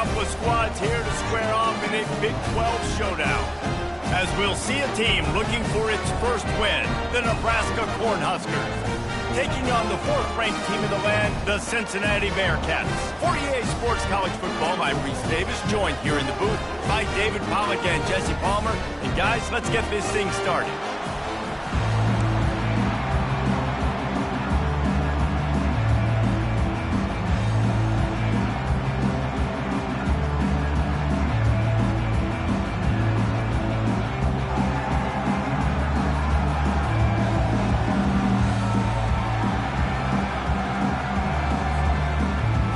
couple of squads here to square off in a Big 12 showdown. As we'll see a team looking for its first win, the Nebraska Cornhuskers, taking on the fourth-ranked team in the land, the Cincinnati Bearcats. For EA Sports College Football, I'm Reese Davis, joined here in the booth by David Pollack and Jesse Palmer. And guys, let's get this thing started.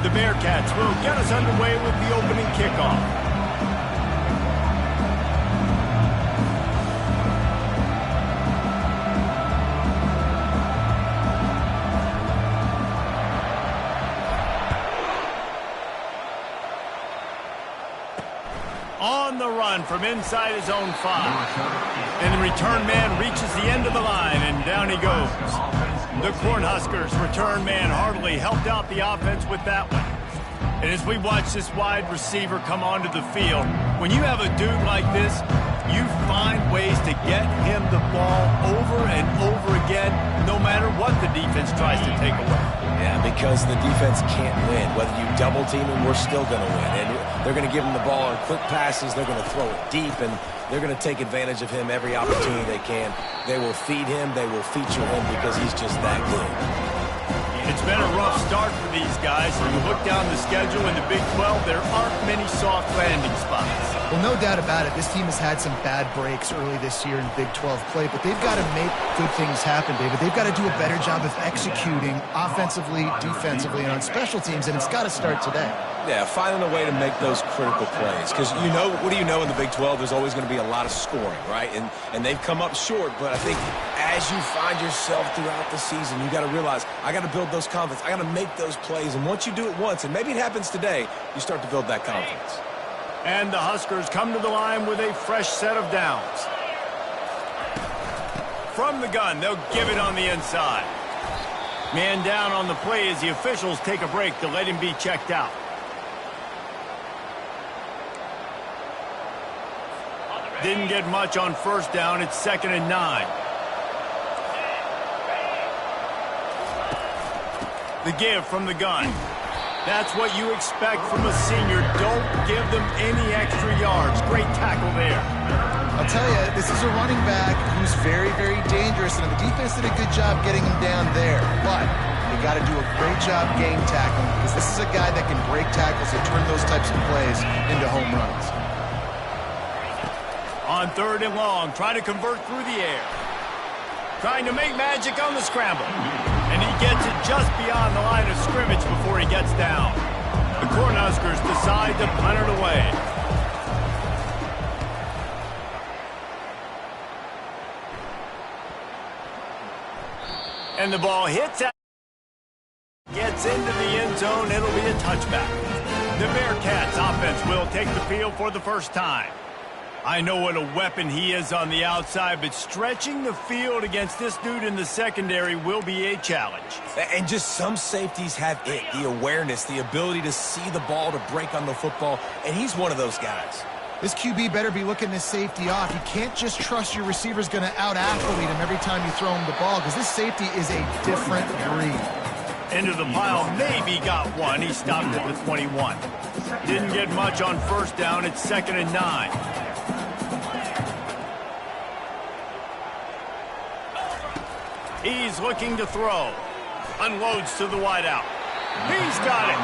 The Bearcats will get us underway with the opening kickoff. On the run from inside his own 5. And the return man reaches the end of the line, and down he goes. The Cornhuskers return man hardly helped out the offense with that one. And as we watch this wide receiver come onto the field, when you have a dude like this, you find ways to get him the ball over and over again, no matter what the defense tries to take away. Yeah, because the defense can't win. Whether you double team him, we're still going to win. And they're going to give him the ball on quick passes. They're going to throw it deep, and they're going to take advantage of him every opportunity they can. They will feed him. They will feature him because he's just that good. It's been a rough start for these guys. When you look down the schedule in the Big 12, there aren't many soft landing spots. Well, no doubt about it. This team has had some bad breaks early this year in Big 12 play, but they've got to make good things happen, David. They've got to do a better job of executing offensively, defensively, and on special teams, and it's got to start today. Yeah, finding a way to make those critical plays. Because, you know, what do you know in the Big 12? There's always going to be a lot of scoring, right? And they've come up short, but I think as you find yourself throughout the season, you got to realize, I got to build those confidence. I got to make those plays. And once you do it once, and maybe it happens today, you start to build that confidence. And the Huskers come to the line with a fresh set of downs. From the gun, they'll give it on the inside. Man down on the play as the officials take a break to let him be checked out. Didn't get much on first down. It's 2nd and 9. The give from the gun. That's what you expect from a senior. Don't give them any extra yards. Great tackle there. I'll tell you, this is a running back who's very, very dangerous, and the defense did a good job getting him down there. But they got to do a great job game tackling, because this is a guy that can break tackles and turn those types of plays into home runs. On 3rd and long, trying to convert through the air. Trying to make magic on the scramble. And he gets it just beyond the line of scrimmage before he gets down. The Cornhuskers decide to punt it away. And the ball hits out. Gets into the end zone. It'll be a touchback. The Bearcats offense will take the field for the first time. I know what a weapon he is on the outside, but stretching the field against this dude in the secondary will be a challenge. And just some safeties have it, the awareness, the ability to see the ball, to break on the football, and he's one of those guys. This QB better be looking this safety off. You can't just trust your receiver's going to out-athlete him every time you throw him the ball, because this safety is a different breed. Into the pile, maybe got one. He stopped at the 21. Didn't get much on first down. It's 2nd and 9. He's looking to throw. Unloads to the wideout. He's got it.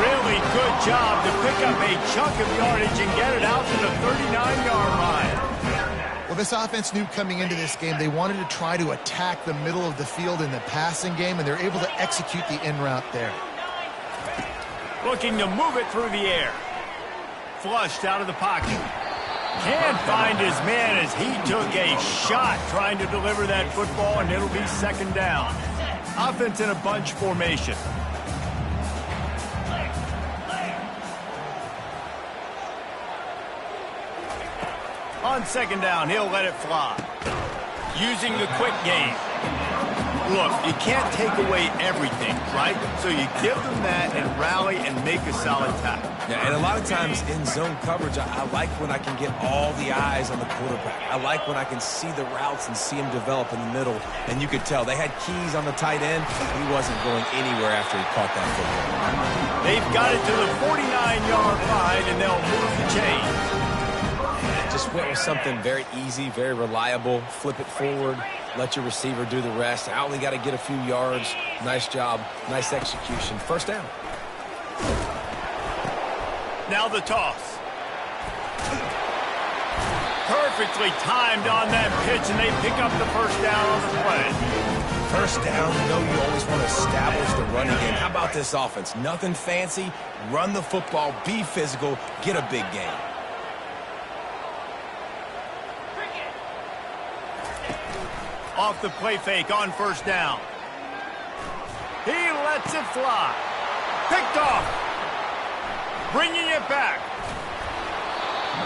Really good job to pick up a chunk of yardage and get it out to the 39-yard line. Well, this offense knew coming into this game they wanted to try to attack the middle of the field in the passing game, and they're able to execute the in route there. Looking to move it through the air. Flushed out of the pocket. Can't find his man as he took a shot trying to deliver that football, and it'll be 2nd down. Offense in a bunch formation. On 2nd down, he'll let it fly. Using the quick game. Look, you can't take away everything, right? So you give them that and rally and make a solid tackle. Yeah, and a lot of times in zone coverage, I like when I can get all the eyes on the quarterback. I like when I can see the routes and see him develop in the middle. And you could tell they had keys on the tight end. He wasn't going anywhere after he caught that football. They've got it to the 49-yard line, and they'll move the chains. Just went with something very easy, very reliable. Flip it forward. Let your receiver do the rest. I only got to get a few yards. Nice job. Nice execution. First down. Now the toss. Perfectly timed on that pitch, and they pick up the first down on the play. First down, you know you always want to establish the running game. How about this offense? Nothing fancy. Run the football, be physical, get a big gain. Off the play fake on first down. He lets it fly. Picked off. Bringing it back.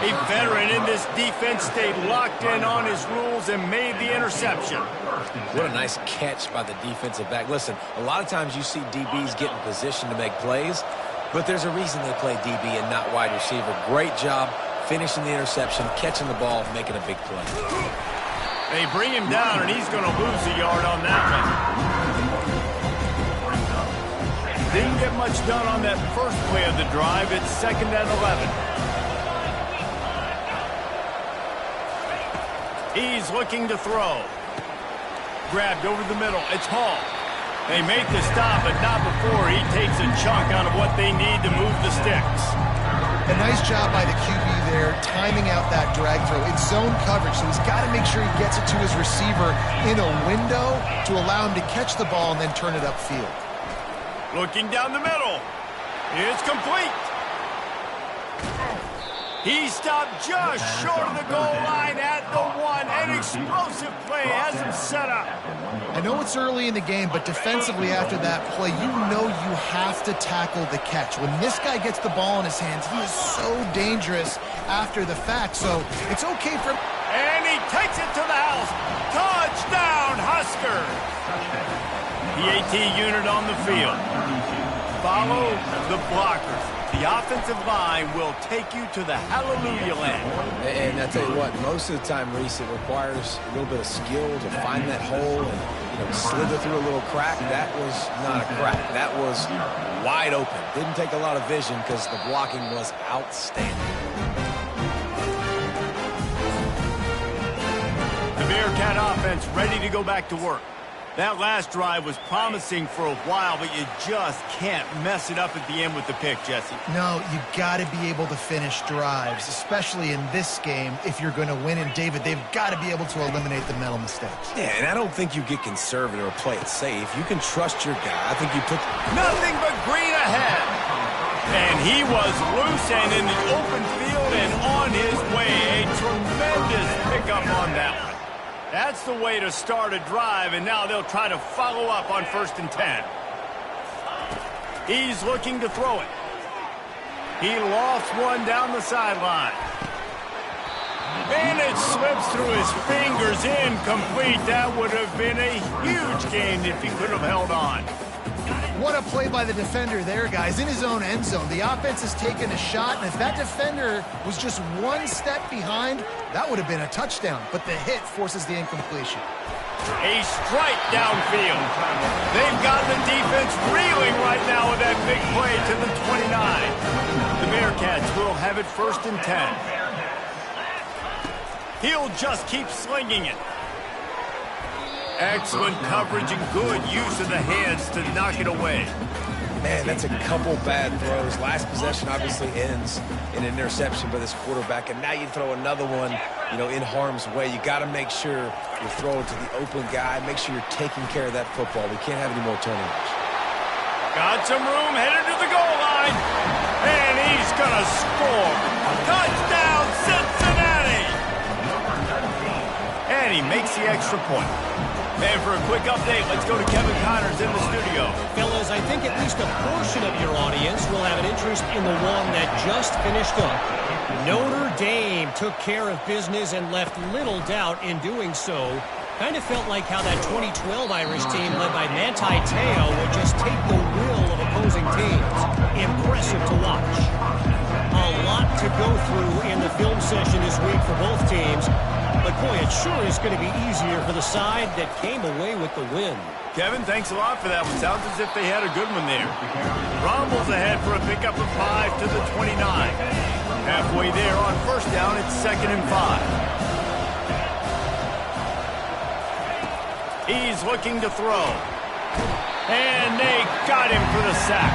A veteran in this defense stayed locked in on his rules and made the interception. What a nice catch by the defensive back. Listen, a lot of times you see DBs get in position to make plays, but there's a reason they play DB and not wide receiver. Great job finishing the interception, catching the ball, making a big play. They bring him down, and he's going to lose a yard on that one. Didn't get much done on that first play of the drive. It's 2nd and 11. He's looking to throw. Grabbed over the middle. It's Hall. They make the stop, but not before he takes a chunk out of what they need to move the sticks. A nice job by the QB there, timing out that drag throw. It's zone coverage, so he's got to make sure he gets it to his receiver in a window to allow him to catch the ball and then turn it upfield. Looking down the middle. It's complete. He stopped just short of the goal line at the 1. An explosive play has him set up. I know it's early in the game, but defensively after that play, you know you have to tackle the catch. When this guy gets the ball in his hands, he is so dangerous after the fact. So it's okay for... And he takes it to the house. Touchdown, Huskers. The AT unit on the field. Follow the blockers. The offensive line will take you to the hallelujah land. And I tell you what, most of the time, Reese, it requires a little bit of skill to find that hole and slither through a little crack. That was not a crack. That was wide open. Didn't take a lot of vision because the blocking was outstanding. The Bearcat offense ready to go back to work. That last drive was promising for a while, but you just can't mess it up at the end with the pick, Jesse. No, you got to be able to finish drives, especially in this game if you're going to win. And, David, they've got to be able to eliminate the mental mistakes. Yeah, and I don't think you get conservative or play it safe. You can trust your guy. I think you put... Nothing but green ahead. And he was loose and in the open field and on his way. A tremendous pickup on that one. That's the way to start a drive, and now they'll try to follow up on 1st and 10. He's looking to throw it. He lofts one down the sideline. And it slips through his fingers, incomplete. That would have been a huge gain if he could have held on. What a play by the defender there, guys, in his own end zone. The offense has taken a shot, and if that defender was just one step behind, that would have been a touchdown. But the hit forces the incompletion. A strike downfield. They've got the defense reeling right now with that big play to the 29. The Bearcats will have it 1st and 10. He'll just keep slinging it. Excellent coverage and good use of the hands to knock it away. Man, that's a couple bad throws. Last possession obviously ends in an interception by this quarterback, and now you throw another one, in harm's way. You got to make sure you throw it to the open guy. Make sure you're taking care of that football. We can't have any more turnovers. Got some room, headed to the goal line, and he's going to score. Touchdown, Cincinnati! And he makes the extra point. And for a quick update, let's go to Kevin Connors in the studio. Fellas, I think at least a portion of your audience will have an interest in the one that just finished up. Notre Dame took care of business and left little doubt in doing so. Kind of felt like how that 2012 Irish team led by Manti Te'o would just take the will of opposing teams. Impressive to watch. session this week for both teams. But, boy, it sure is going to be easier for the side that came away with the win. Kevin, thanks a lot for that one. Sounds as if they had a good one there. Rumbles ahead for a pickup of 5 to the 29. Halfway there on first down, it's 2nd and 5. He's looking to throw. And they got him for the sack.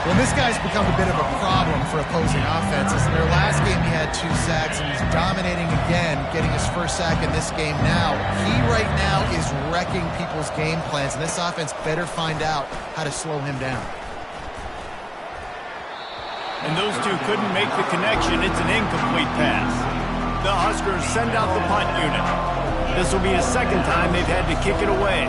Well, this guy's become a bit of a problem for opposing offenses. In their last game, he had 2 sacks, and he's dominating again, getting his first sack in this game now. He right now is wrecking people's game plans, and this offense better find out how to slow him down. And those two couldn't make the connection. It's an incomplete pass. The Huskers send out the punt unit. This will be the second time they've had to kick it away.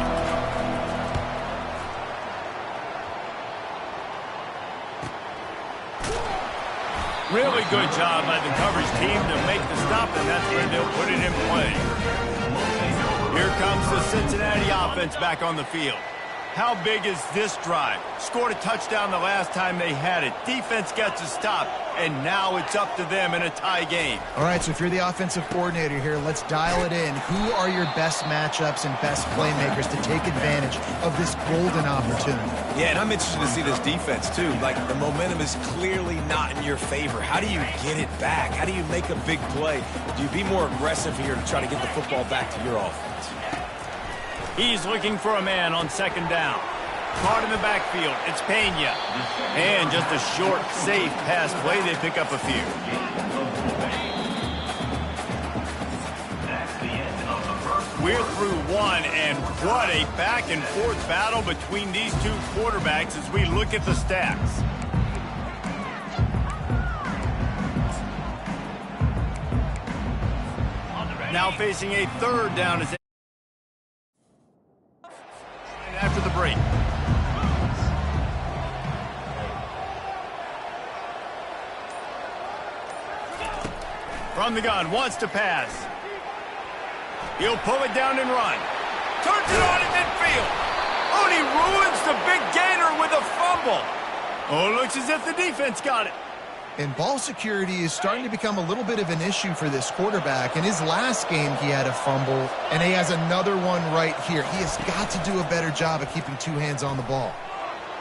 Really good job by the coverage team to make the stop, and that's where they'll put it in play. Here comes the Cincinnati offense back on the field. How big is this drive? Scored a touchdown the last time they had it. Defense gets a stop, and now it's up to them in a tie game. All right, so if you're the offensive coordinator here, let's dial it in. Who are your best matchups and best playmakers to take advantage of this golden opportunity? Yeah, and I'm interested to see this defense, too. Like, the momentum is clearly not in your favor. How do you get it back? How do you make a big play? Do you be more aggressive here to try to get the football back to your offense? He's looking for a man on 2nd down. Caught in the backfield. It's Pena. And just a short, safe pass play. They pick up a few. We're through one, and what a back-and-forth battle between these two quarterbacks as we look at the stats. Now facing a 3rd down as after the break. From the gun, wants to pass. He'll pull it down and run. Turns it on in midfield. Oh, and he ruins the big gainer with a fumble. Oh, it looks as if the defense got it. And ball security is starting to become a little bit of an issue for this quarterback. In his last game, he had a fumble, and he has another one right here. He has got to do a better job of keeping 2 hands on the ball.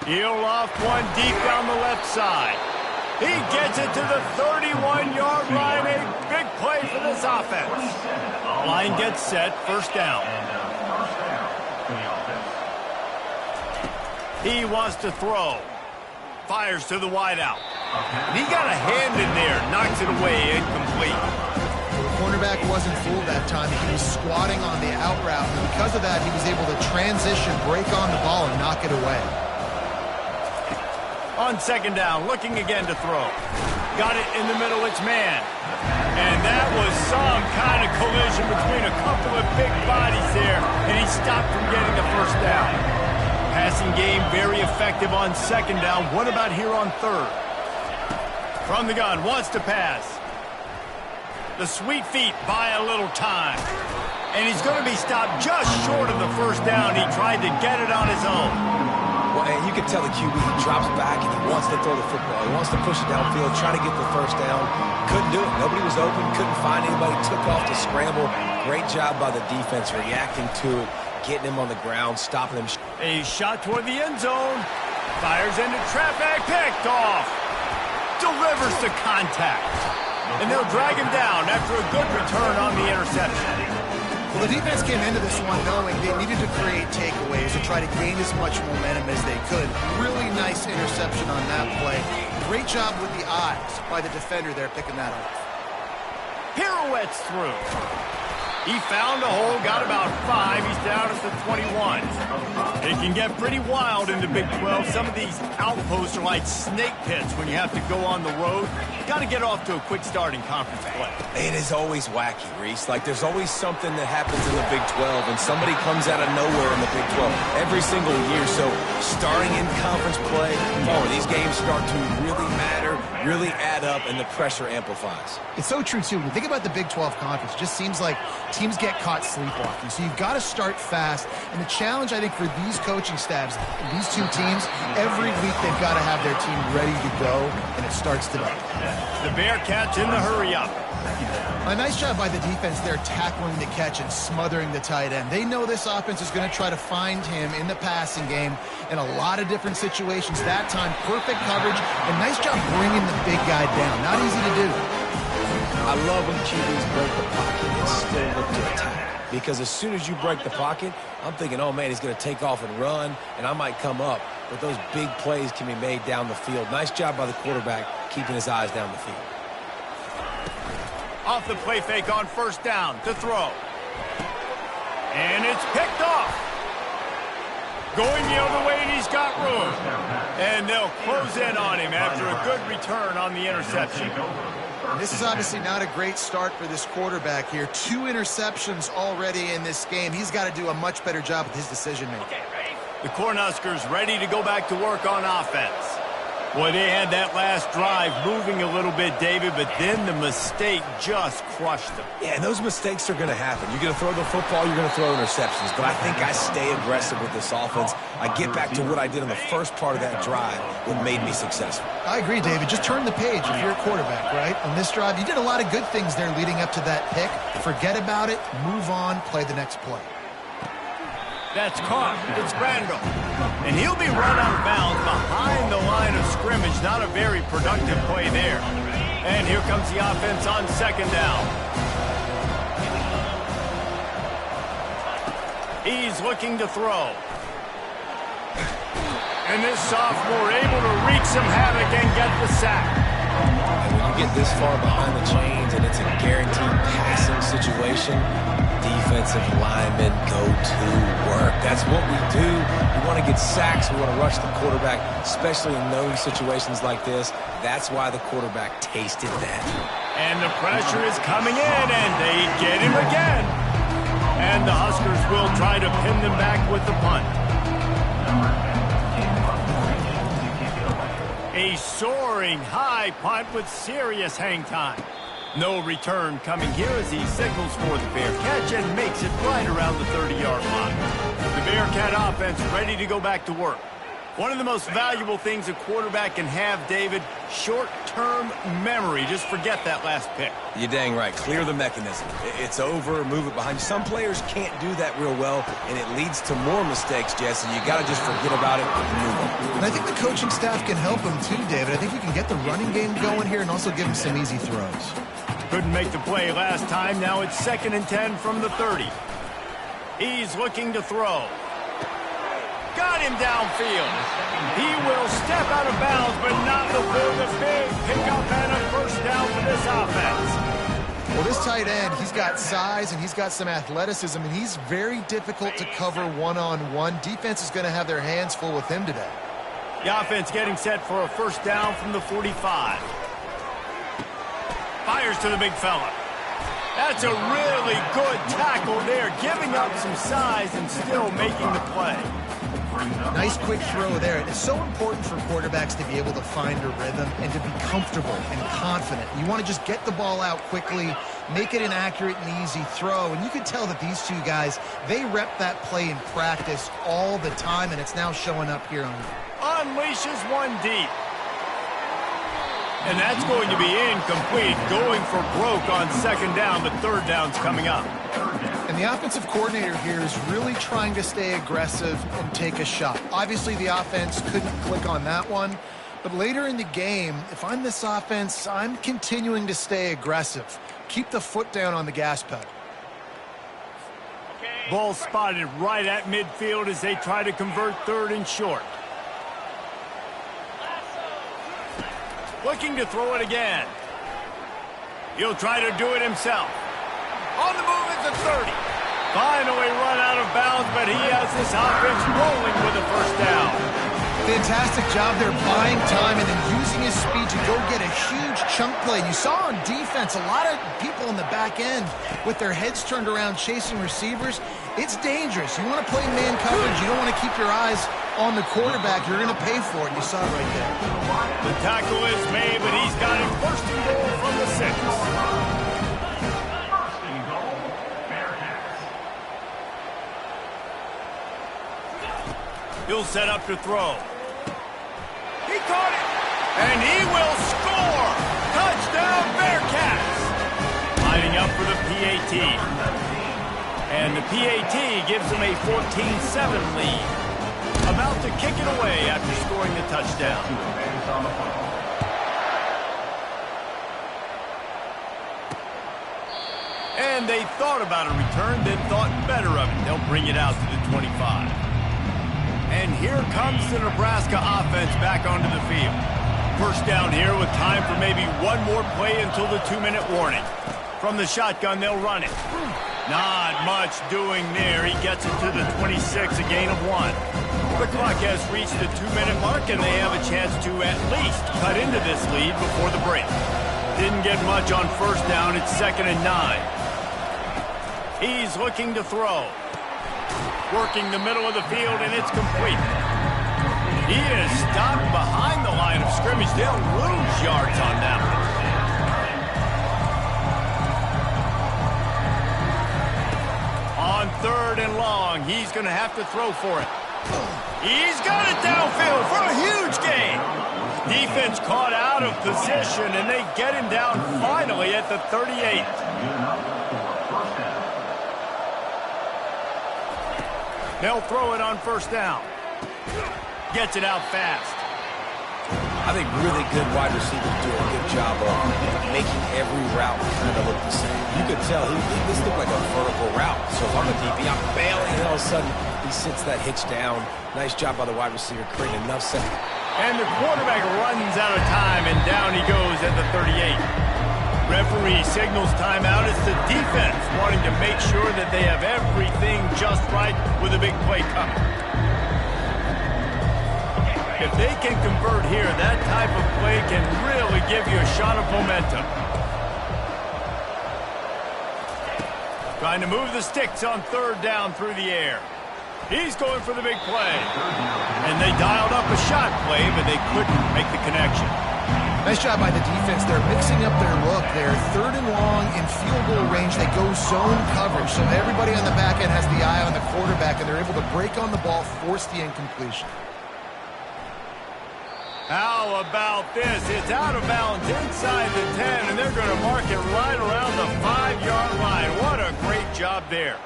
He'll loft one deep down the left side. He gets it to the 31-yard line. A big play for this offense. Line gets set, first down. He wants to throw. Fires to the wideout. And he got a hand in there, knocks it away, incomplete. The cornerback wasn't fooled that time. He was squatting on the out route, and because of that, he was able to transition, break on the ball, and knock it away. On 2nd down, looking again to throw. Got it in the middle, it's man. And that was some kind of collision between a couple of big bodies there, and he stopped from getting the first down. Passing game very effective on 2nd down. What about here on 3rd? From the gun, wants to pass. The sweet feet buy a little time. And he's going to be stopped just short of the first down. He tried to get it on his own. Well, and you can tell the QB, he drops back and he wants to throw the football. He wants to push it downfield, try to get the first down. Couldn't do it. Nobody was open, couldn't find anybody. Took off to scramble. Great job by the defense reacting to it, getting him on the ground, stopping him. A shot toward the end zone. Fires into traffic, picked off. Delivers to contact. And they'll drag him down after a good return on the interception. Well, the defense came into this one knowing they needed to create takeaways to try to gain as much momentum as they could. Really nice interception on that play. Great job with the eyes by the defender there picking that up. Pirouettes through. He found a hole, got about 5. He's down at the 21. It can get pretty wild in the Big 12. Some of these outposts are like snake pits when you have to go on the road. Got to get off to a quick start in conference play. It is always wacky, Reese. Like, there's always something that happens in the Big 12, and somebody comes out of nowhere in the Big 12 every single year. So starting in conference play, these games start to really matter. really add up and the pressure amplifies. It's so true, too. When you think about the Big 12 Conference, it just seems like teams get caught sleepwalking. So you've got to start fast. And the challenge, I think, for these coaching staffs, these two teams, every week they've got to have their team ready to go, and it starts today. The Bearcats in the hurry-up. A nice job by the defense there tackling the catch and smothering the tight end. They know this offense is going to try to find him in the passing game in a lot of different situations. That time, perfect coverage, and nice job bringing the big guy down. Not easy to do. I love when QBs break the pocket and still look to attack. Because as soon as you break the pocket, I'm thinking, oh, man, he's going to take off and run, and I might come up. But those big plays can be made down the field. Nice job by the quarterback keeping his eyes down the field. Off the play fake on first down to throw. And it's picked off. Going the other way, and he's got room. And they'll close in on him after a good return on the interception. This is obviously not a great start for this quarterback here. 2 interceptions already in this game. He's got to do a much better job with his decision-making. The Cornhuskers ready to go back to work on offense. Boy, they had that last drive moving a little bit, David, but then the mistake just crushed them. Yeah, and those mistakes are going to happen. You're going to throw the football, you're going to throw interceptions. But I think I stay aggressive with this offense. I get back to what I did in the first part of that drive, what made me successful. I agree, David. Just turn the page if you're a quarterback, right? On this drive, you did a lot of good things there leading up to that pick. Forget about it, move on, play the next play. That's caught. It's Randall. And he'll be run out of bounds behind the line of scrimmage. Not a very productive play there. And here comes the offense on second down. He's looking to throw. And this sophomore able to wreak some havoc and get the sack. And when you get this far behind the chains and it's a guaranteed passing situation, defensive linemen go to work. That's what we do. We want to get sacks. We want to rush the quarterback, especially in known situations like this. That's why the quarterback tasted that. And the pressure is coming in, and they get him again. And the Huskers will try to pin them back with the punt. A soaring high punt with serious hang time. No return coming here as he signals for the Bearcats and makes it right around the 30-yard line. The Bearcat offense ready to go back to work. One of the most valuable things a quarterback can have, David, short-term memory. Just forget that last pick. You're dang right. Clear the mechanism. It's over, move it behind you. Some players can't do that real well, and it leads to more mistakes, Jesse. You got to just forget about it and move on. And I think the coaching staff can help him too, David. I think you can get the running game going here and also give him some easy throws. Couldn't make the play last time. Now it's 2nd and 10 from the 30. He's looking to throw. Got him downfield. He will step out of bounds, but not before the big pickup and a first down for this offense. Well, this tight end, he's got size and he's got some athleticism, and he's very difficult to cover one-on-one. Defense is going to have their hands full with him today. The offense getting set for a first down from the 45. Fires to the big fella. That's a really good tackle there, giving up some size and still making the play. Nice quick throw there. It's so important for quarterbacks to be able to find a rhythm and to be comfortable and confident. You want to just get the ball out quickly, make it an accurate and easy throw. And you can tell that these two guys, they rep that play in practice all the time, and it's now showing up here on. Unleashes one deep. And that's going to be incomplete. Going for broke on 2nd down, but 3rd down's coming up. And the offensive coordinator here is really trying to stay aggressive and take a shot. Obviously, the offense couldn't click on that one. But later in the game, if I'm this offense, I'm continuing to stay aggressive. Keep the foot down on the gas pedal. Ball spotted right at midfield as they try to convert 3rd and short. Looking to throw it again. He'll try to do it himself. On the move at the 30. Finally run out of bounds, but he has this offense rolling with a first down. Fantastic job there buying time and then using his speed to go get a huge chunk play. You saw on defense a lot of people in the back end with their heads turned around chasing receivers. It's dangerous. You want to play man coverage. You don't want to keep your eyes on the quarterback, you're going to pay for it. You saw it right there. The tackle is made, but he's got it first and goal from the 6. He'll set up to throw. He caught it, and he will score! Touchdown, Bearcats! Lining up for the PAT. And the PAT gives them a 14-7 lead. About to kick it away after scoring the touchdown. And they thought about a return, then thought better of it. They'll bring it out to the 25. And here comes the Nebraska offense back onto the field. First down here with time for maybe one more play until the 2-minute warning. From the shotgun, they'll run it. Not much doing there. He gets it to the 26, a gain of 1. The clock has reached the 2-minute mark, and they have a chance to at least cut into this lead before the break. Didn't get much on first down. It's 2nd and 9. He's looking to throw. Working the middle of the field, and it's complete. He is stopped behind the line of scrimmage. They'll lose yards on that one. On 3rd and long, he's going to have to throw for it. He's got it downfield for a huge gain. Defense caught out of position, and they get him down finally at the 38. They'll throw it on first down. Gets it out fast. I think really good wide receivers do a good job of making every route kind of look the same. You could tell this looked like a vertical route. So if I'm a DB, I'm bailing, and all of a sudden he sits that hitch down. Nice job by the wide receiver, creating enough sense. And the quarterback runs out of time, and down he goes at the 38. Referee signals timeout. It's the defense wanting to make sure that they have everything just right with a big play coming. If they can convert here, that type of play can really give you a shot of momentum. Trying to move the sticks on 3rd down through the air. He's going for the big play. And they dialed up a shot play, but they couldn't make the connection. Nice job by the defense. They're mixing up their look. They're 3rd and long in field goal range. They go zone coverage. So everybody on the back end has the eye on the quarterback, and they're able to break on the ball, force the incompletion. How about this? It's out of bounds inside the 10, and they're going to mark it right around the 5-yard line. What a great job there.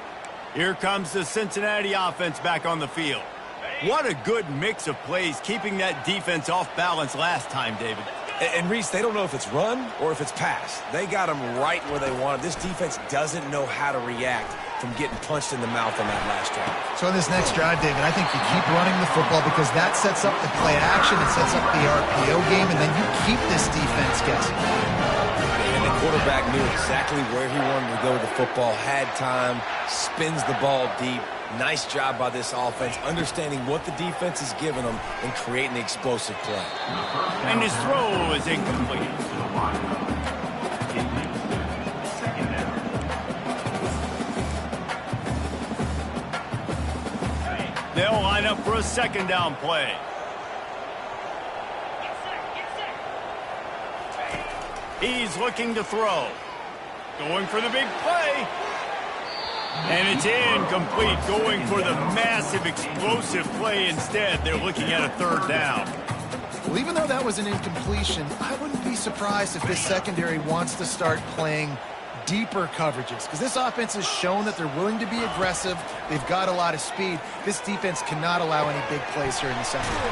Here comes the Cincinnati offense back on the field. What a good mix of plays, keeping that defense off balance last time, David. And Reese, they don't know if it's run or if it's pass. They got them right where they want them. This defense doesn't know how to react from getting punched in the mouth on that last drive. So in this next drive, David, I think you keep running the football because that sets up the play action, it sets up the RPO game, and then you keep this defense guessing. And the quarterback knew exactly where he wanted to go with the football, had time, spins the ball deep. Nice job by this offense, understanding what the defense is giving them and creating the explosive play. And his throw is incomplete. They'll line up for a 2nd down play. He's looking to throw. Going for the big play. And it's incomplete, going for the massive explosive play instead. They're looking at a 3rd down. Well, even though that was an incompletion, I wouldn't be surprised if this secondary wants to start playing deeper coverages, because this offense has shown that they're willing to be aggressive. They've got a lot of speed. This defense cannot allow any big plays here in the secondary.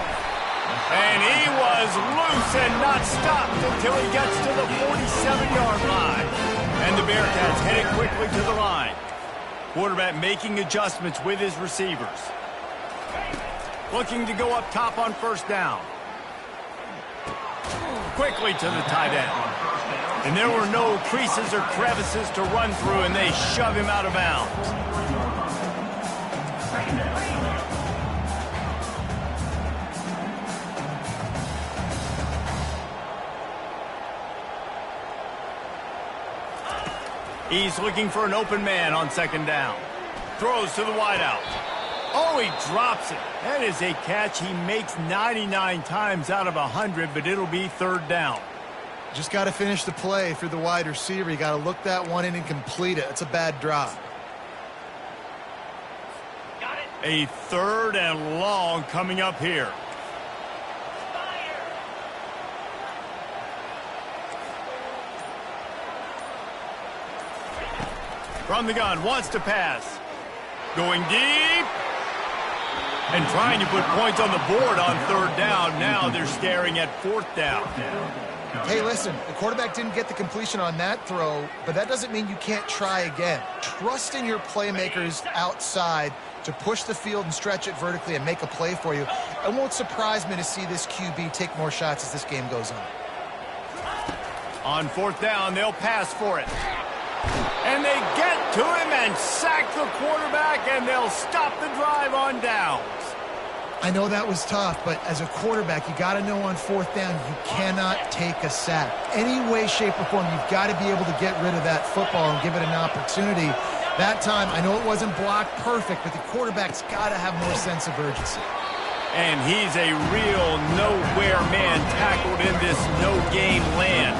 And he was loose and not stopped until he gets to the 47-yard line. And the Bearcats headed quickly to the line. Quarterback making adjustments with his receivers. Looking to go up top on 1st down. Quickly to the tight end. And there were no creases or crevices to run through, and they shove him out of bounds. He's looking for an open man on 2nd down. Throws to the wideout. Oh, he drops it. That is a catch he makes 99 times out of 100, but it'll be third down. Just got to finish the play for the wide receiver. You got to look that one in and complete it. It's a bad drop. A third and long coming up here. From the gun, wants to pass. Going deep. And trying to put points on the board on third down. Now they're staring at fourth down. Hey, listen, the quarterback didn't get the completion on that throw, but that doesn't mean you can't try again. Trust in your playmakers outside to push the field and stretch it vertically and make a play for you. It won't surprise me to see this QB take more shots as this game goes on. On fourth down, they'll pass for it. And they get to him and sack the quarterback, and they'll stop the drive on downs. I know that was tough, but as a quarterback, you got to know on fourth down, you cannot take a sack. Any way, shape, or form, you've got to be able to get rid of that football and give it an opportunity. That time, I know it wasn't blocked perfect, but the quarterback's got to have more sense of urgency. And he's a real nowhere man tackled in this no-game land.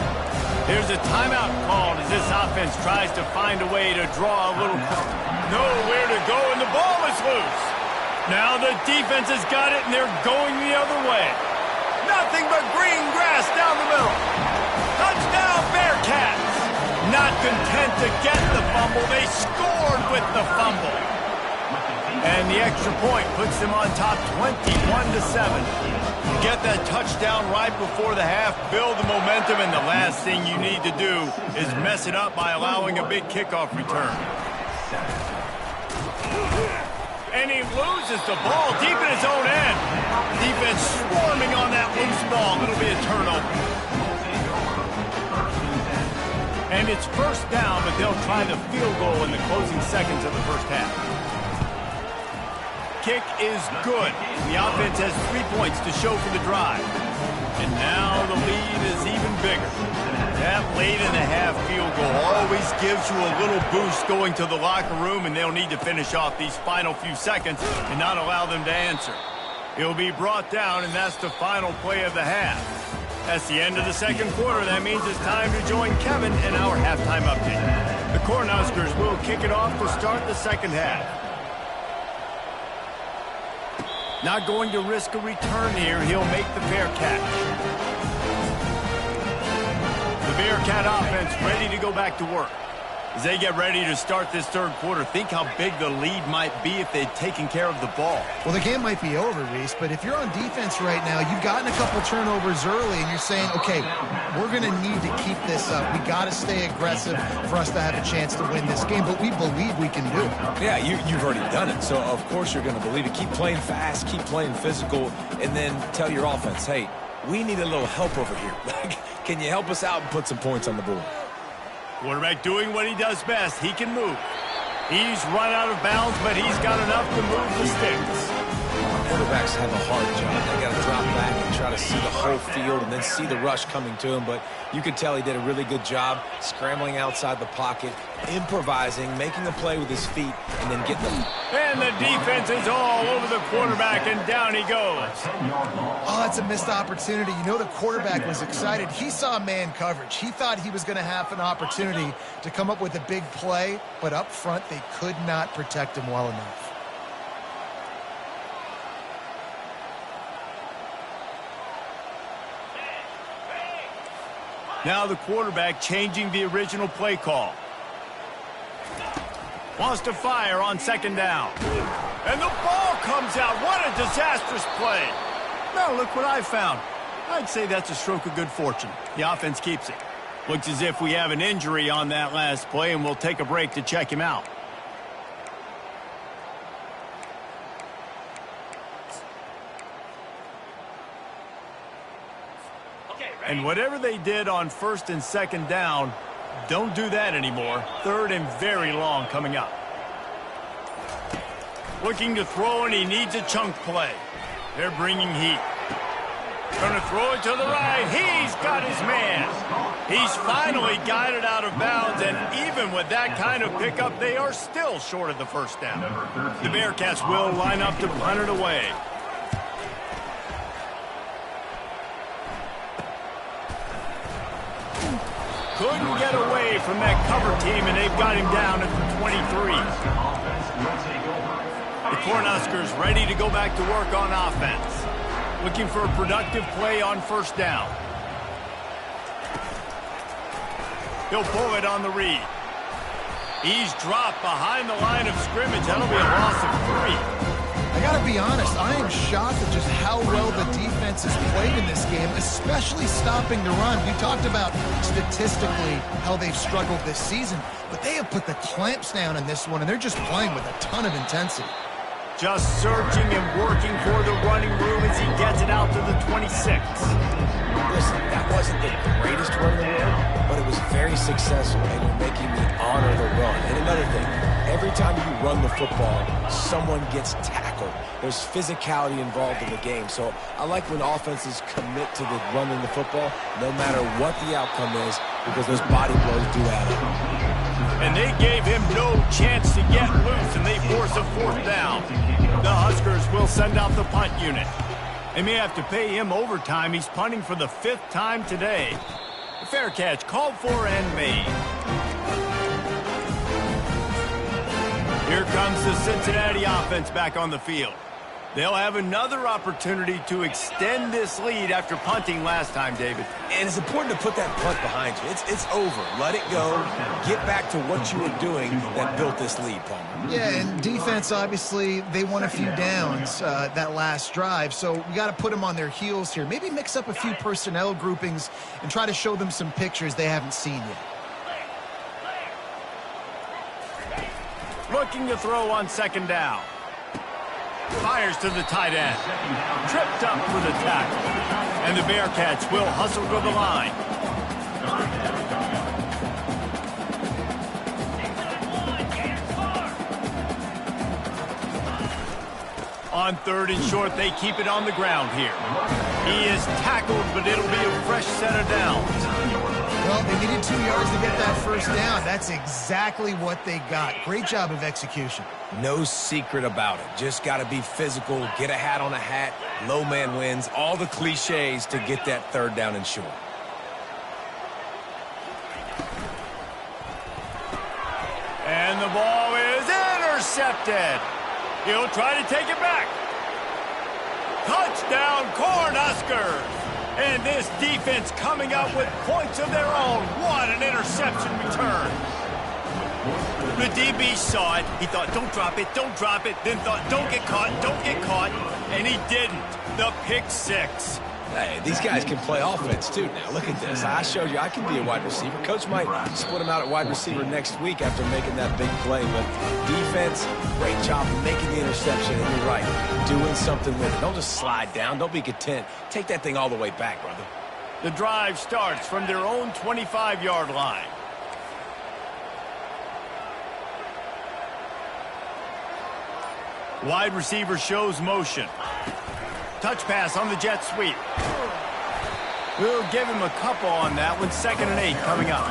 There's a timeout called as this offense tries to find a way to draw a little. Nowhere to go, and the ball is loose. Now the defense has got it, and they're going the other way. Nothing but green grass down the middle. Touchdown, Bearcats. Not content to get the fumble, they scored with the fumble. And the extra point puts them on top 21-7. You get that touchdown right before the half, build the momentum, and the last thing you need to do is mess it up by allowing a big kickoff return. And he loses the ball deep in his own end. Defense swarming on that loose ball. It'll be a turnover. And it's first down, but they'll try the field goal in the closing seconds of the first half. Kick is good. The offense has 3 points to show for the drive. And now the lead is even bigger. That late-in-the-half field goal always gives you a little boost going to the locker room, and they'll need to finish off these final few seconds and not allow them to answer. He'll be brought down, and that's the final play of the half. That's the end of the second quarter. That means it's time to join Kevin in our halftime update. The Cornhuskers will kick it off to start the second half. Not going to risk a return here. He'll make the fair catch. The Bearcat offense ready to go back to work. As they get ready to start this third quarter, think how big the lead might be if they'd taken care of the ball. Well, the game might be over, Reese, but if you're on defense right now, you've gotten a couple turnovers early, and you're saying, okay, we're going to need to keep this up. We got to stay aggressive for us to have a chance to win this game, but we believe we can do it. Yeah, you've already done it, so of course you're going to believe it. Keep playing fast, keep playing physical, and then tell your offense, hey, we need a little help over here. Can you help us out and put some points on the board? Quarterback doing what he does best. He can move. He's run out of bounds, but he's got enough to move the sticks. Quarterbacks have a hard job. They got to drop back and try to see the whole field and then see the rush coming to him. But you could tell he did a really good job scrambling outside the pocket, improvising, making a play with his feet, and then getting them. And the defense is all over the quarterback, and down he goes. Oh, that's a missed opportunity. You know the quarterback was excited. He saw man coverage. He thought he was going to have an opportunity to come up with a big play, but up front they could not protect him well enough. Now the quarterback changing the original play call. Wants to fire on second down. And the ball comes out. What a disastrous play. Now look what I found. I'd say that's a stroke of good fortune. The offense keeps it. Looks as if we have an injury on that last play, and we'll take a break to check him out. And whatever they did on first and second down, don't do that anymore. Third and very long coming up. Looking to throw, and he needs a chunk play. They're bringing heat. Going to throw it to the right. He's got his man. He's finally guided out of bounds, and even with that kind of pickup, they are still short of the first down. The Bearcats will line up to punt it away. Couldn't get away from that cover team, and they've got him down at the 23. The Cornhuskers ready to go back to work on offense. Looking for a productive play on first down. He'll pull it on the read. He's dropped behind the line of scrimmage. That'll be a loss of 3. I got to be honest, I am shocked at just how well the defense has played in this game, especially stopping the run. We talked about statistically how they've struggled this season, but they have put the clamps down in this one, and they're just playing with a ton of intensity. Just searching and working for the running room as he gets it out to the 26. Listen, that wasn't the greatest run in the world, but it was very successful, and you're making me honor the run. And another thing, every time you run the football, someone gets tackled. There's physicality involved in the game. So I like when offenses commit to the running the football, no matter what the outcome is, because those body blows do add up. And they gave him no chance to get loose, and they force a fourth down. The Huskers will send out the punt unit. They may have to pay him overtime. He's punting for the 5th time today. The fair catch called for and made. Here comes the Cincinnati offense back on the field. They'll have another opportunity to extend this lead after punting last time, David. And it's important to put that punt behind you. It's over. Let it go. Get back to what you were doing that built this lead, Palmer. Yeah, and defense, obviously, they won a few downs that last drive, so we got to put them on their heels here. Maybe mix up a few personnel groupings and try to show them some pictures they haven't seen yet. Looking to throw on second down. Fires to the tight end. Tripped up for the tackle. And the Bearcats will hustle to the line. On 3rd and short, they keep it on the ground here. He is tackled, but it'll be a fresh set of downs. Well, they needed 2 yards to get that first down. That's exactly what they got. Great job of execution. No secret about it. Just got to be physical, get a hat on a hat, low man wins, all the cliches to get that 3rd down and short. And the ball is intercepted. He'll try to take it back. Touchdown, Cornhuskers. And this defense coming up with points of their own. What an interception return. The DB saw it. He thought, don't drop it, don't drop it. Then thought, don't get caught, don't get caught. And he didn't. The pick 6. Hey, these guys can play offense, too, now. Look at this. I showed you I can be a wide receiver. Coach might split him out at wide receiver next week after making that big play. But defense, great job making the interception. And you're right, doing something with it. Don't just slide down. Don't be content. Take that thing all the way back, brother. The drive starts from their own 25-yard line. Wide receiver shows motion. Touch pass on the jet sweep. We'll give him a couple on that one. 2nd and 8 coming up.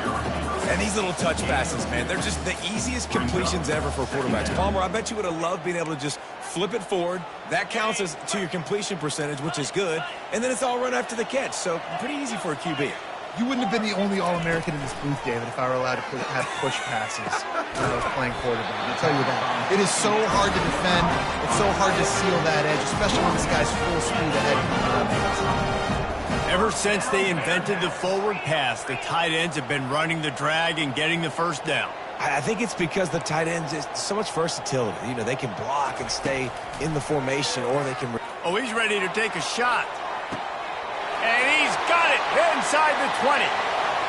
And these little touch passes, man, they're just the easiest completions ever for quarterbacks. Palmer, I bet you would have loved being able to just flip it forward. That counts as to your completion percentage, which is good. And then it's all run after the catch. So pretty easy for a QB. You wouldn't have been the only All-American in this booth, David, if I were allowed to have push passes when I was playing quarterback. I'll tell you that. It is so hard to defend. It's so hard to seal that edge, especially when this guy's full speed ahead. Ever since they invented the forward pass, the tight ends have been running the drag and getting the first down. I think it's because the tight ends is so much versatility. You know, they can block and stay in the formation, or they can... Oh, he's ready to take a shot. And he's got it inside the 20.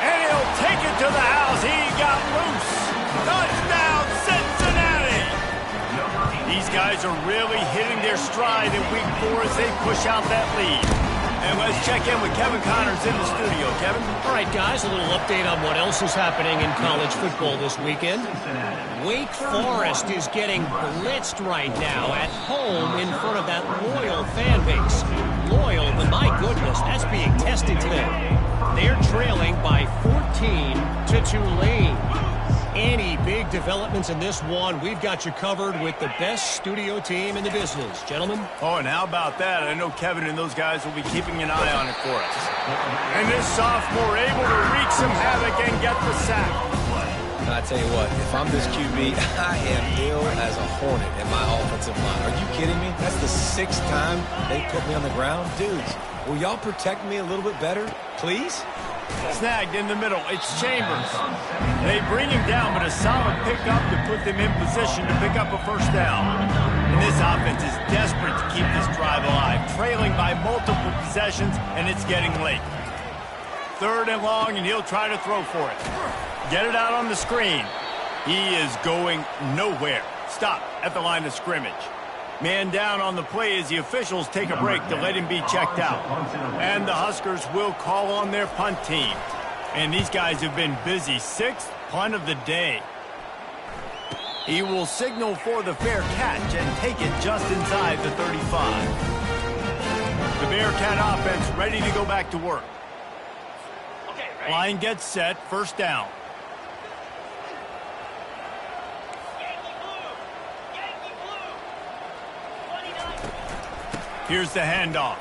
And he'll take it to the house. He got loose. Touchdown, Cincinnati. These guys are really hitting their stride in week 4 as they push out that lead. And let's check in with Kevin Connors in the studio. Kevin? All right, guys, a little update on what else is happening in college football this weekend. Wake Forest is getting blitzed right now at home in front of that loyal fan base. Loyal, but my goodness, that's being tested today. They're trailing by 14 Tulane. Any big developments in this one, we've got you covered with the best studio team in the business. Gentlemen? Oh, and how about that? I know Kevin and those guys will be keeping an eye on it for us. And this sophomore able to wreak some havoc and get the sack. I tell you what, if I'm this QB, I am ill as a hornet in my offensive line. Are you kidding me? That's the 6th time they put me on the ground. Dudes, will y'all protect me a little bit better, please? Snagged in the middle. It's Chambers. They bring him down, but a solid pickup to put them in position to pick up a first down. And this offense is desperate to keep this drive alive, trailing by multiple possessions, and it's getting late. 3rd and long, and he'll try to throw for it. Get it out on the screen. He is going nowhere. Stop at the line of scrimmage. Man down on the play as the officials take a break to let him be checked out. And the Huskers will call on their punt team. And these guys have been busy. 6th punt of the day. He will signal for the fair catch and take it just inside the 35. The Bearcat offense ready to go back to work. Line gets set. First down. Here's the handoff.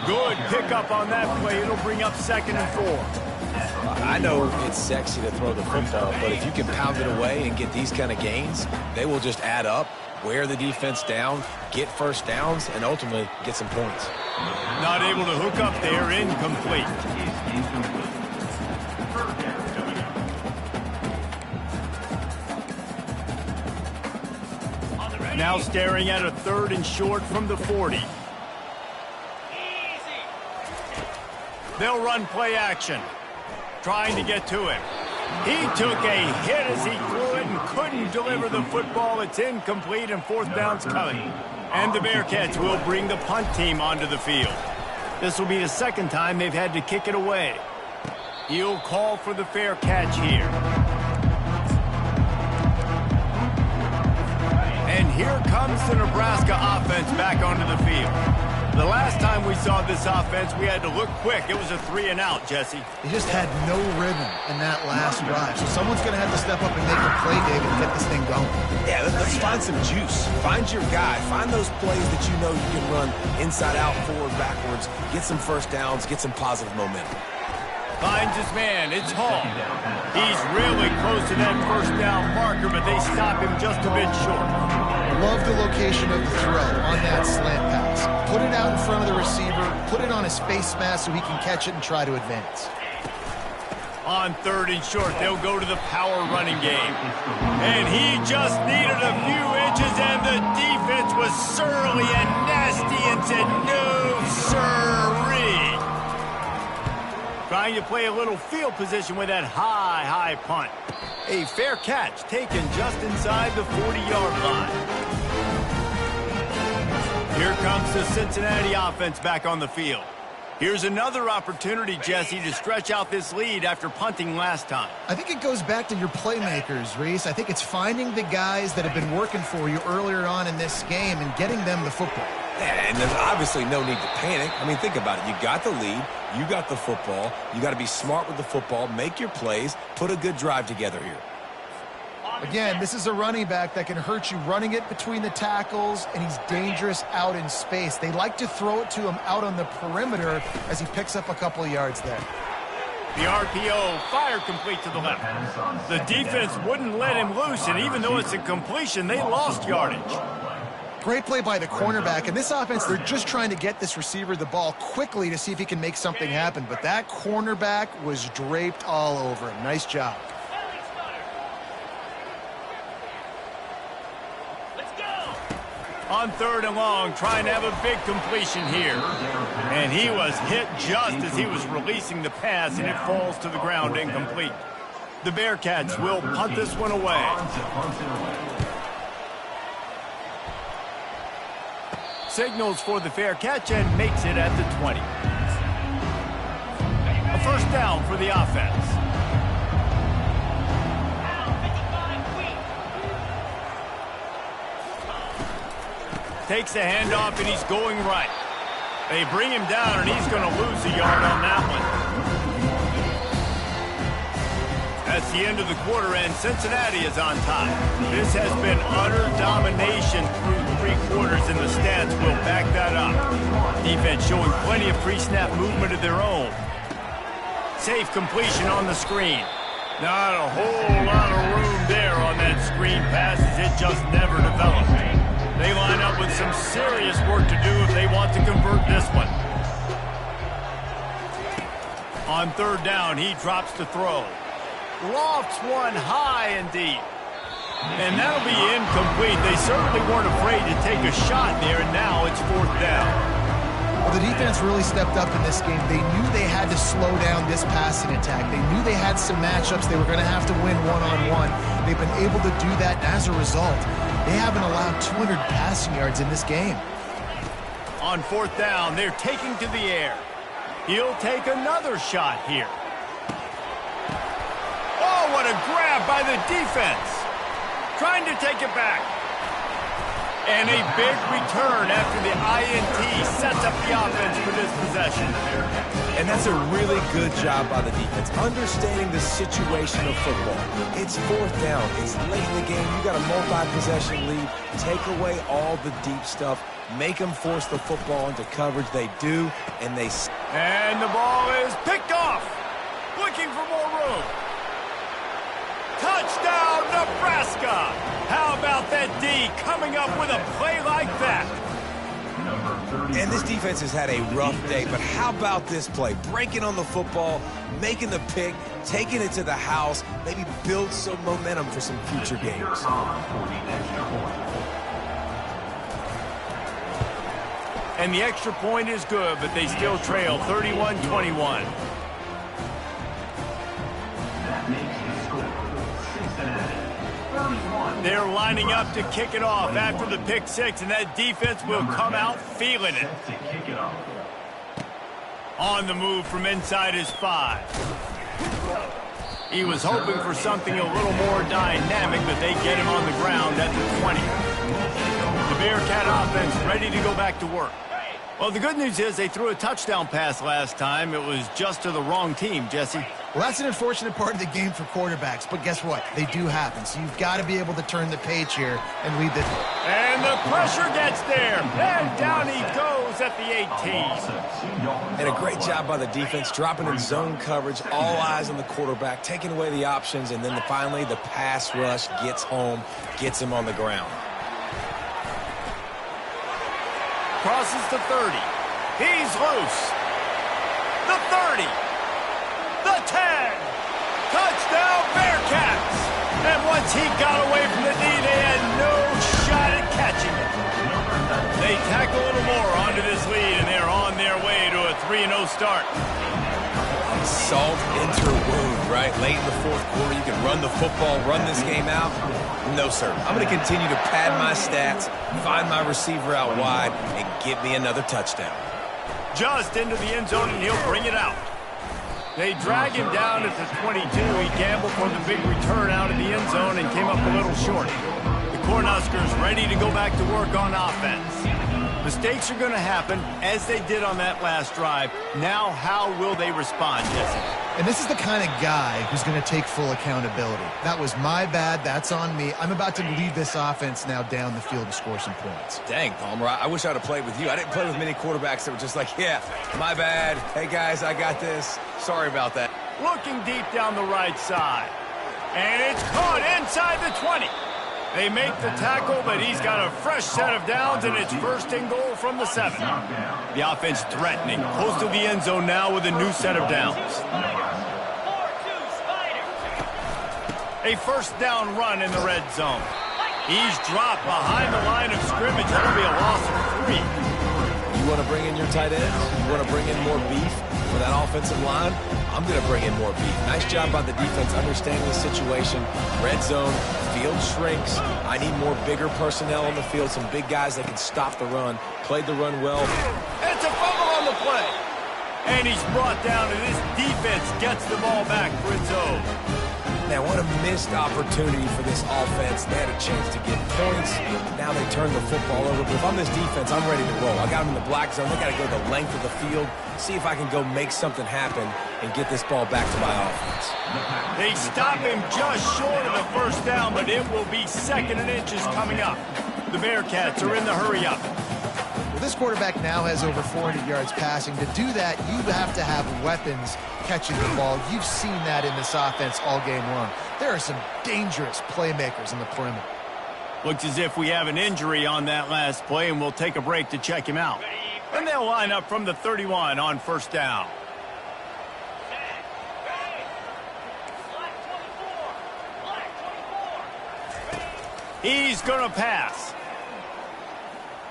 Good pickup on that play. It'll bring up 2nd and 4. I know it's sexy to throw the football, but if you can pound it away and get these kind of gains, they will just add up, wear the defense down, get first downs, and ultimately get some points. Not able to hook up there. Incomplete. Now staring at a 3rd and short from the 40. They'll run play action. Trying to get to him. He took a hit as he threw it and couldn't deliver the football. It's incomplete and 4th down's coming. And the Bearcats will bring the punt team onto the field. This will be the 2nd time they've had to kick it away. He'll call for the fair catch here. And here comes the Nebraska offense back onto the field. The last time we saw this offense, we had to look quick. It was a 3 and out, Jesse. They just had no rhythm in that last drive. So someone's going to have to step up and make a play, David, and get this thing going. Yeah, let's find some juice. Find your guy. Find those plays that you know you can run inside out, forward, backwards. Get some first downs. Get some positive momentum. Finds his man. It's Hall. He's really close to that first down marker, but they stop him just a bit short. Love the location of the throw on that slant pass. Put it out in front of the receiver. Put it on his face mask so he can catch it and try to advance. On 3rd and short, they'll go to the power running game. And he just needed a few inches, and the defense was surly and nasty and said, no, sirree. Trying to play a little field position with that high punt. A fair catch taken just inside the 40-yard line. Here comes the Cincinnati offense back on the field. Here's another opportunity, Jesse, to stretch out this lead after punting last time. I think it goes back to your playmakers, Reese. I think it's finding the guys that have been working for you earlier on in this game and getting them the football. Yeah, and there's obviously no need to panic. I mean, think about it. You got the lead. You got the football. You got to be smart with the football. Make your plays. Put a good drive together here. Again, this is a running back that can hurt you running it between the tackles, and he's dangerous out in space. They like to throw it to him out on the perimeter as he picks up a couple of yards there. The RPO, fire complete to the left. The defense wouldn't let him loose, and even though it's a completion, they lost yardage. Great play by the cornerback. In this offense, they're just trying to get this receiver the ball quickly to see if he can make something happen. But that cornerback was draped all over him. Nice job. On 3rd and long, trying to have a big completion here. And he was hit just as he was releasing the pass, and it falls to the ground incomplete. The Bearcats will punt this one away. Signals for the fair catch and makes it at the 20. A first down for the offense. Takes the handoff, and he's going right. They bring him down, and he's going to lose a yard on that one. That's the end of the quarter, and Cincinnati is on top. This has been utter domination through 3 quarters, and the stats will back that up. Defense showing plenty of pre-snap movement of their own. Safe completion on the screen. Not a whole lot of room there on that screen pass, as it just never developed. They line up with some serious work to do if they want to convert this one. On 3rd down, he drops to throw. Lofts one high and deep. And that'll be incomplete. They certainly weren't afraid to take a shot there, and now it's 4th down. Well, the defense really stepped up in this game. They knew they had to slow down this passing attack. They knew they had some matchups they were going to have to win one-on-one. They've been able to do that, and as a result, they haven't allowed 200 passing yards in this game. On 4th down, they're taking to the air. He'll take another shot here. Oh, what a grab by the defense. Trying to take it back. And a big return after the INT sets up the offense for this possession. And that's a really good job by the defense, understanding the situation of football. It's 4th down. It's late in the game. You got a multi-possession lead. Take away all the deep stuff. Make them force the football into coverage. They do, and they... And the ball is picked off. Looking for more room. Touchdown, Nebraska! How about that D coming up with a play like that? And this defense has had a rough day, but how about this play? Breaking on the football, making the pick, taking it to the house, maybe build some momentum for some future games. And the extra point is good, but they still trail 31-21. They're lining up to kick it off after the pick 6, and that defense will come out feeling it. On the move from inside his 5. He was hoping for something a little more dynamic, but they get him on the ground at the 20. The Bearcat offense ready to go back to work. Well, the good news is they threw a touchdown pass last time. It was just to the wrong team, Jesse. Well, that's an unfortunate part of the game for quarterbacks, but guess what? They do happen, so you've got to be able to turn the page here and lead the... And the pressure gets there, and down he goes at the 18. And a great job by the defense, dropping in zone coverage, all eyes on the quarterback, taking away the options, and then finally the pass rush gets home, gets him on the ground. Crosses the 30. He's loose. The 30. The 10. Touchdown, Bearcats. And once he got away from the knee, they had no shot at catching it. They tack a little more onto this lead, and they're on their way to a 3-0 start. Salt into a wound, right? Late in the 4th quarter, you can run the football, run this game out. No, sir. I'm going to continue to pad my stats, find my receiver out wide, and get me another touchdown. Just into the end zone, and he'll bring it out. They drag him down at the 22. He gambled for the big return out of the end zone and came up a little short. The Cornhuskers ready to go back to work on offense. Mistakes are going to happen, as they did on that last drive. Now, how will they respond, Jesse? And this is the kind of guy who's going to take full accountability. That was my bad. That's on me. I'm about to lead this offense now down the field and score some points. Dang, Palmer, I wish I would have played with you. I didn't play with many quarterbacks that were just like, yeah, my bad. Hey, guys, I got this. Sorry about that. Looking deep down the right side. And it's caught inside the 20. They make the tackle, but he's got a fresh set of downs, and it's 1st and goal from the 7. The offense threatening, close to the end zone now with a new set of downs. A 1st down run in the red zone. He's dropped behind the line of scrimmage. That'll be a loss of 3. You want to bring in your tight ends? You want to bring in more beef for that offensive line? I'm going to bring in more beef. Nice job by the defense understanding the situation. Red zone, field shrinks. I need more bigger personnel on the field, some big guys that can stop the run. Played the run well. It's a fumble on the play. And he's brought down, and this defense gets the ball back for its own. Now, what a missed opportunity for this offense. They had a chance to get points. Now they turn the football over. But if I'm this defense, I'm ready to roll. I got them in the black zone. They got to go the length of the field, see if I can go make something happen and get this ball back to my offense. They stop him just short of the first down, but it will be 2nd and inches coming up. The Bearcats are in the hurry-up. Well, this quarterback now has over 400 yards passing. To do that, you have to have weapons catching the ball. You've seen that in this offense all game long. There are some dangerous playmakers in the perimeter. Looks as if we have an injury on that last play, and we'll take a break to check him out. And they'll line up from the 31 on first down. He's going to pass.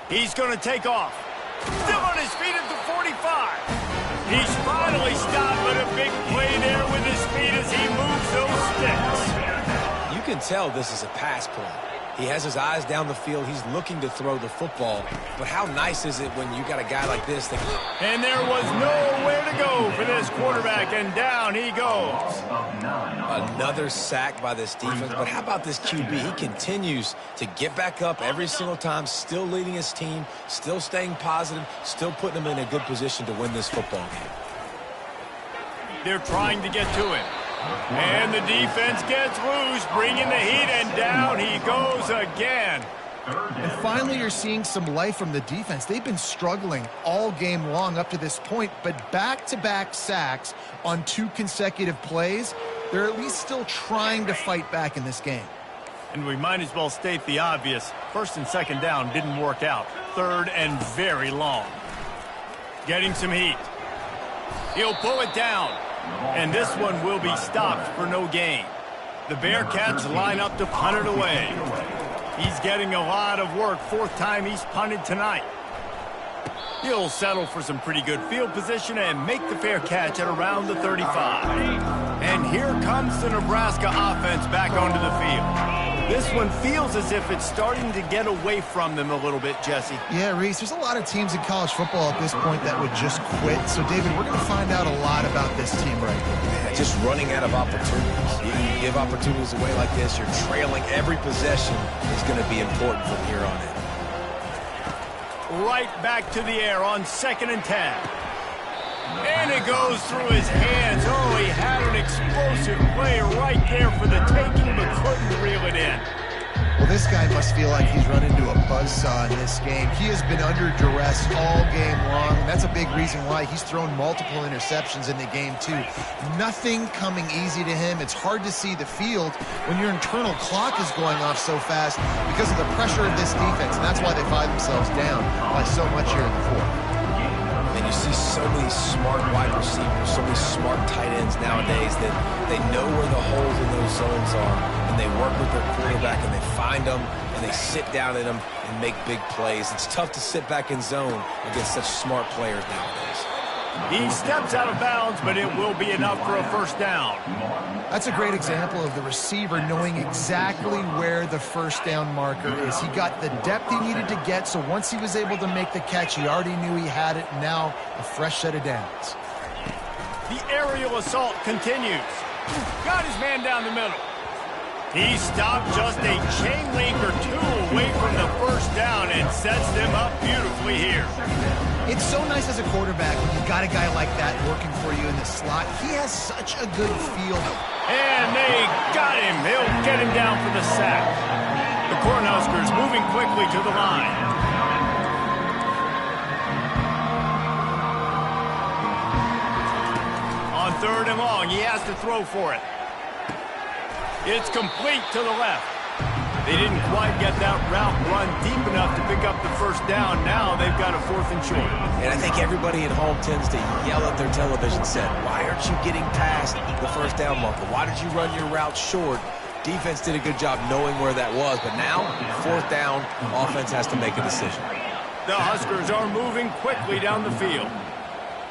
He's going to take off. Still on his feet at the 45. He's finally stopped, but a big play there with his feet as he moves those sticks. You can tell this is a pass play. He has his eyes down the field. He's looking to throw the football. But how nice is it when you got a guy like this that... And there was nowhere to go for this quarterback, and down he goes. Another sack by this defense. But how about this QB? He continues to get back up every single time, still leading his team, still staying positive, still putting them in a good position to win this football game. They're trying to get to him. And the defense gets loose, bringing the heat, and down he goes again. And finally, you're seeing some life from the defense. They've been struggling all game long up to this point, but back-to-back sacks on 2 consecutive plays, they're at least still trying to fight back in this game. And we might as well state the obvious. 1st and 2nd down didn't work out. 3rd and very long. Getting some heat. He'll pull it down. And this one will be stopped for no gain. The Bearcats line up to punt it away. He's getting a lot of work. 4th time he's punted tonight. He'll settle for some pretty good field position and make the fair catch at around the 35. And here comes the Nebraska offense back onto the field. This one feels as if it's starting to get away from them a little bit, Jesse. Yeah, Reese, there's a lot of teams in college football at this point that would just quit. So, David, we're going to find out a lot about this team right now. Just running out of opportunities. You give opportunities away like this, you're trailing. Every possession is going to be important from here on in. Right back to the air on 2nd and 10. And it goes through his hands. Oh, he had an explosive play right there for the taking, but couldn't reel it in. Well, this guy must feel like he's run into a buzzsaw in this game. He has been under duress all game long, and that's a big reason why he's thrown multiple interceptions in the game, too. Nothing coming easy to him. It's hard to see the field when your internal clock is going off so fast because of the pressure of this defense, and that's why they find themselves down by so much here in the 4th. And you see so many smart wide receivers, so many smart tight ends nowadays that they know where the holes in those zones are, and they work with their quarterback, and they find them, and they sit down in them and make big plays. It's tough to sit back in zone against such smart players nowadays. He steps out of bounds, but it will be enough for a 1st down. That's a great example of the receiver knowing exactly where the 1st down marker is. He got the depth he needed to get, so once he was able to make the catch, he already knew he had it, and now a fresh set of downs. The aerial assault continues. Got his man down the middle. He stopped just a chain link or 2 away from the 1st down and sets them up beautifully here. It's so nice as a quarterback when you got a guy like that working for you in the slot. He has such a good feel. And they got him. They'll get him down for the sack. The Cornhuskers moving quickly to the line. On 3rd and long, he has to throw for it. It's complete to the left. They didn't quite get that route run deep enough to pick up the 1st down. Now they've got a 4th and short. And I think everybody at home tends to yell at their television set, why aren't you getting past the 1st down marker? Why did you run your route short? Defense did a good job knowing where that was, but now, 4th down, offense has to make a decision. The Huskers are moving quickly down the field.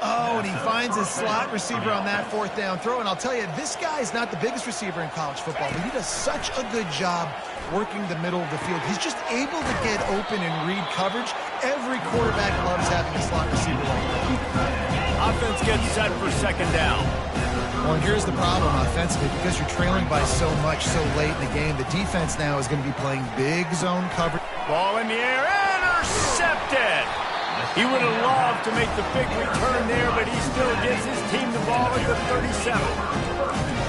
Oh, and he finds his slot receiver on that 4th down throw. And I'll tell you, this guy is not the biggest receiver in college football, but he does such a good job working the middle of the field. He's just able to get open and read coverage. Every quarterback loves having a slot receiver like that. Offense gets set for 2nd down. Well, and here's the problem offensively. Because you're trailing by so much so late in the game, the defense now is going to be playing big zone coverage. Ball in the air, intercepted! He would have loved to make the big return there, but he still gives his team the ball at the 37.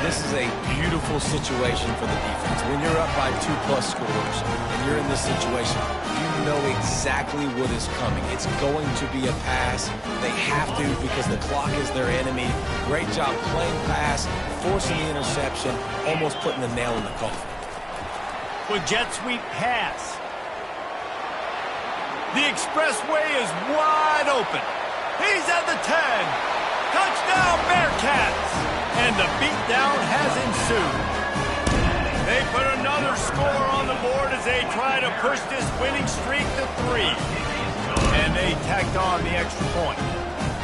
this is a beautiful situation for the defense. When you're up by 2+ scores and you're in this situation, you know exactly what is coming. It's going to be a pass. They have to because the clock is their enemy. Great job playing pass, forcing the interception, almost putting the nail in the coffin. With jet sweep pass. The expressway is wide open. He's at the 10. Touchdown, Bearcats! And the beatdown has ensued. They put another score on the board as they try to push this winning streak to 3. And they tacked on the extra point.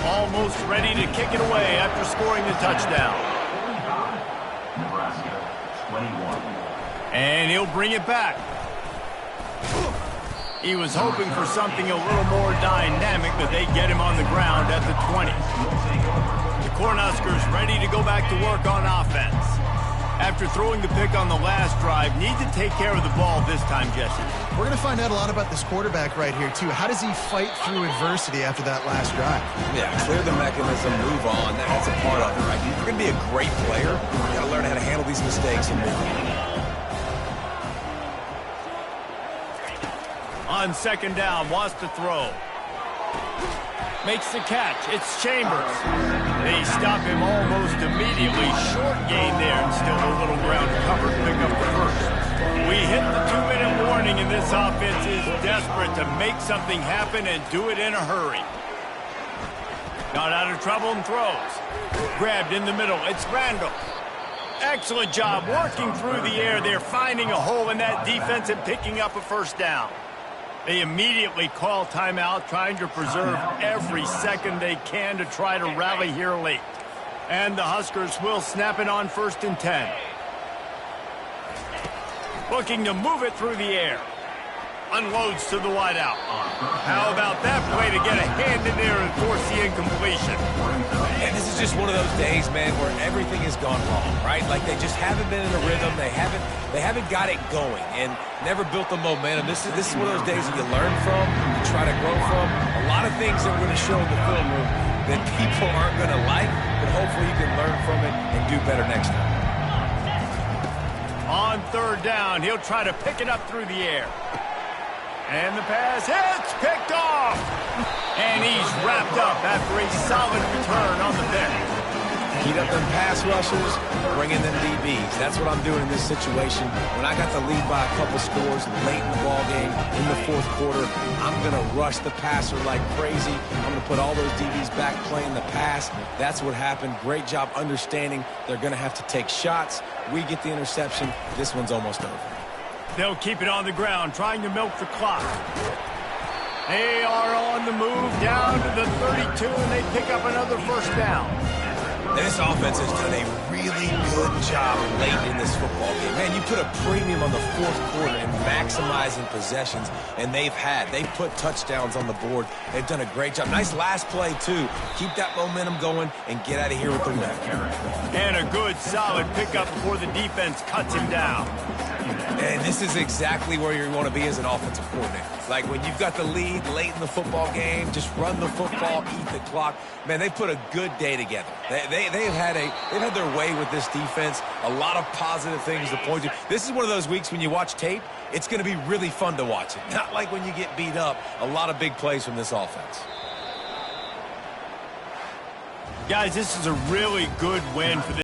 Almost ready to kick it away after scoring the touchdown. Nebraska, 21. And he'll bring it back. He was hoping for something a little more dynamic, but they get him on the ground at the 20. The Cornhuskers ready to go back to work on offense. After throwing the pick on the last drive, need to take care of the ball this time, Jesse. We're going to find out a lot about this quarterback right here, too. How does he fight through adversity after that last drive? Yeah, clear the mechanism, move on. That's a part of it, right? If you're going to be a great player, you got to learn how to handle these mistakes and move on. On second down, wants to throw. Makes the catch. It's Chambers. They stop him almost immediately. Short gain there and still a little ground covered to pick up the first. We hit the 2-minute warning, and this offense is desperate to make something happen and do it in a hurry. Got out of trouble and throws. Grabbed in the middle. It's Randall. Excellent job working through the air. They're finding a hole in that defense and picking up a first down. They immediately call timeout, trying to preserve every second they can to try to rally here late. And the Huskers will snap it on 1st and 10. Looking to move it through the air. Unloads to the wideout. How about that play to get a hand in there and force the incompletion? And this is just one of those days, man, where everything has gone wrong, right? Like they just haven't been in a rhythm. They haven't got it going and never built the momentum. This is one of those days that you learn from, you try to grow from. A lot of things that we're going to show in the film room that people aren't going to like, but hopefully you can learn from it and do better next time. On third down, he'll try to pick it up through the air. And the pass hits, picked off. And he's wrapped up after a solid return on the pick. Heat up them pass rushers, bring in them DBs. That's what I'm doing in this situation. When I got the lead by a couple scores late in the ball game, in the fourth quarter, I'm going to rush the passer like crazy. I'm going to put all those DBs back playing the pass. That's what happened. Great job understanding they're going to have to take shots. We get the interception. This one's almost over. They'll keep it on the ground, trying to milk the clock. They are on the move down to the 32, and they pick up another first down. This offense has done a really good job late in this football game. Man, you put a premium on the fourth quarter and maximizing possessions, and they've put touchdowns on the board. They've done a great job. Nice last play, too. Keep that momentum going and get out of here with the win. And a good, solid pickup before the defense cuts him down. And this is exactly where you want to be as an offensive coordinator. Like when you've got the lead late in the football game, just run the football, eat the clock. Man, they put a good day together. They've had their way with this defense. A lot of positive things to point to. This is one of those weeks when you watch tape, it's going to be really fun to watch it. Not like when you get beat up. A lot of big plays from this offense. Guys, this is a really good win for the